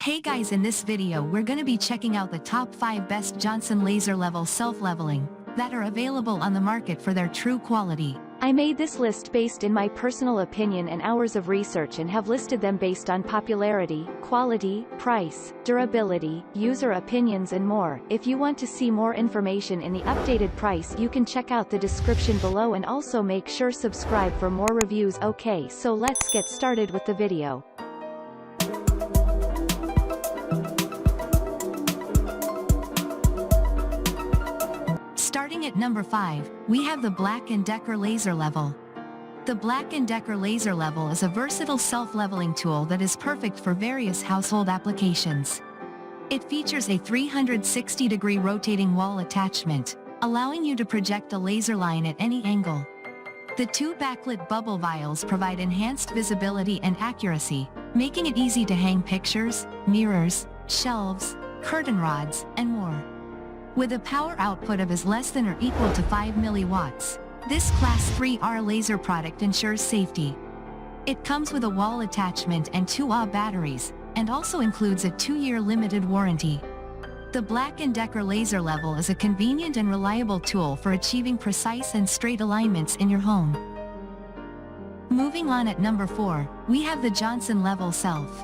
Hey guys, in this video we're gonna be checking out the top 5 best Johnson laser level self-leveling that are available on the market for their true quality. I made this list based in my personal opinion and hours of research and have listed them based on popularity, quality, price, durability, user opinions and more. If you want to see more information in the updated price, you can check out the description below and also make sure subscribe for more reviews. Okay, so let's get started with the video. Starting at number 5, we have the BLACK+DECKER Laser Level. The BLACK+DECKER Laser Level is a versatile self-leveling tool that is perfect for various household applications. It features a 360-degree rotating wall attachment, allowing you to project a laser line at any angle. The two backlit bubble vials provide enhanced visibility and accuracy, making it easy to hang pictures, mirrors, shelves, curtain rods, and more. With a power output of less than or equal to 5 milliwatts, this Class 3R laser product ensures safety. It comes with a wall attachment and 2 Ah batteries, and also includes a 2-year limited warranty. The BLACK+DECKER Laser Level is a convenient and reliable tool for achieving precise and straight alignments in your home. Moving on at number 4, we have the Johnson Level Self.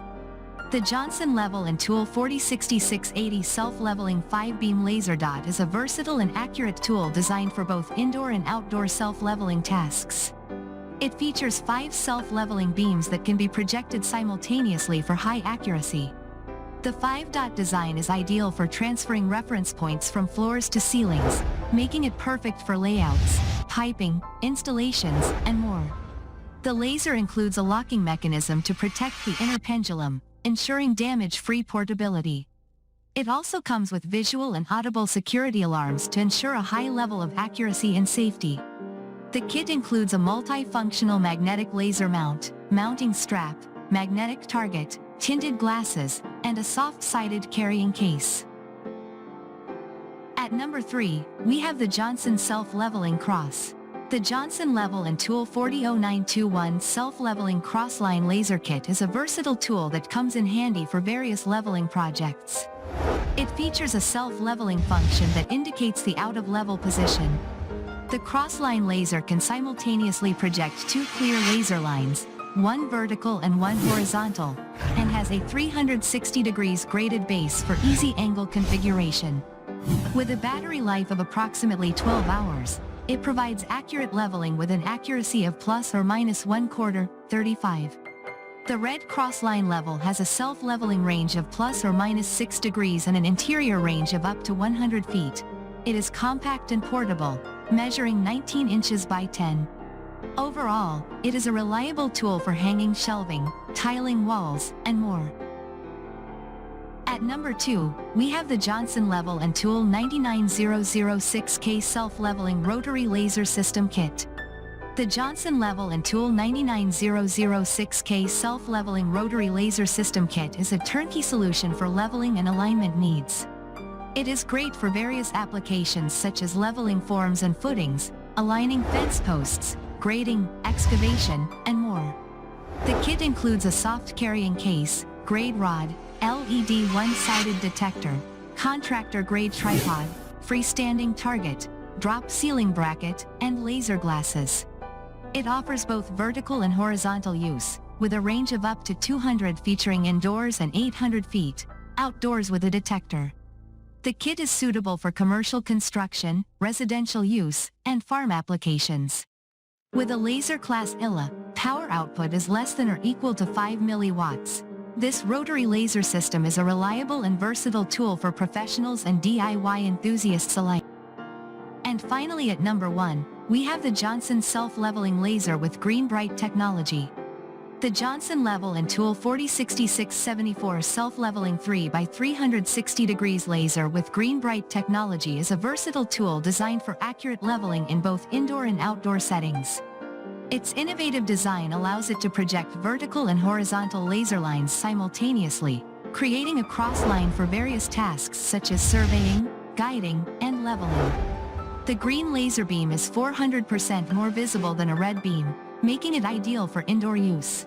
The Johnson Level & Tool 406680 Self-Leveling 5-Beam Laser Dot is a versatile and accurate tool designed for both indoor and outdoor self-leveling tasks. It features 5 self-leveling beams that can be projected simultaneously for high accuracy. The 5-dot design is ideal for transferring reference points from floors to ceilings, making it perfect for layouts, piping, installations, and more. The laser includes a locking mechanism to protect the inner pendulum, ensuring damage-free portability. It also comes with visual and audible security alarms to ensure a high level of accuracy and safety. The kit includes a multi-functional magnetic laser mount, mounting strap, magnetic target, tinted glasses, and a soft-sided carrying case. At number 3, we have the Johnson Self-Leveling Cross. The Johnson Level & Tool 400921 Self-Leveling Crossline Laser Kit is a versatile tool that comes in handy for various leveling projects. It features a self-leveling function that indicates the out-of-level position. The crossline laser can simultaneously project 2 clear laser lines, one vertical and one horizontal, and has a 360 degrees graded base for easy angle configuration. With a battery life of approximately 12 hours, it provides accurate leveling with an accuracy of plus or minus 1/4, 35. The red crossline level has a self-leveling range of plus or minus 6 degrees and an interior range of up to 100 feet. It is compact and portable, measuring 19 inches by 10. Overall, it is a reliable tool for hanging shelving, tiling walls, and more. At number 2, we have the Johnson Level & Tool 99006K Self-Leveling Rotary Laser System Kit. The Johnson Level & Tool 99006K Self-Leveling Rotary Laser System Kit is a turnkey solution for leveling and alignment needs. It is great for various applications such as leveling forms and footings, aligning fence posts, grading, excavation, and more. The kit includes a soft carrying case, grade rod, LED one-sided detector, contractor-grade tripod, freestanding target, drop ceiling bracket, and laser glasses. It offers both vertical and horizontal use, with a range of up to 200 featuring indoors and 800 feet, outdoors with a detector. The kit is suitable for commercial construction, residential use, and farm applications. With a laser class ILA, power output is less than or equal to 5 milliwatts. This rotary laser system is a reliable and versatile tool for professionals and DIY enthusiasts alike. And finally at number 1, we have the Johnson Self-Leveling Laser with GreenBrite technology. The Johnson Level & Tool 406674 Self-Leveling 3x360 degrees Laser with GreenBrite technology is a versatile tool designed for accurate leveling in both indoor and outdoor settings. Its innovative design allows it to project vertical and horizontal laser lines simultaneously, creating a cross line for various tasks such as surveying, guiding, and leveling. The green laser beam is 400% more visible than a red beam, making it ideal for indoor use.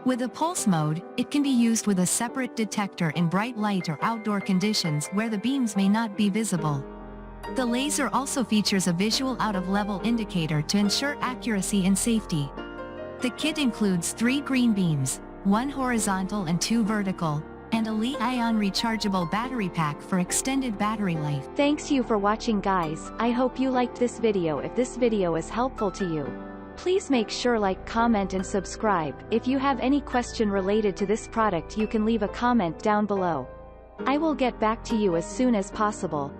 With a pulse mode, it can be used with a separate detector in bright light or outdoor conditions where the beams may not be visible. The laser also features a visual out-of-level indicator to ensure accuracy and safety. The kit includes 3 green beams, 1 horizontal and 2 vertical, and a Li-ion rechargeable battery pack for extended battery life. Thanks you for watching guys, I hope you liked this video. If this video is helpful to you, please make sure like, comment and subscribe. If you have any question related to this product you can leave a comment down below. I will get back to you as soon as possible.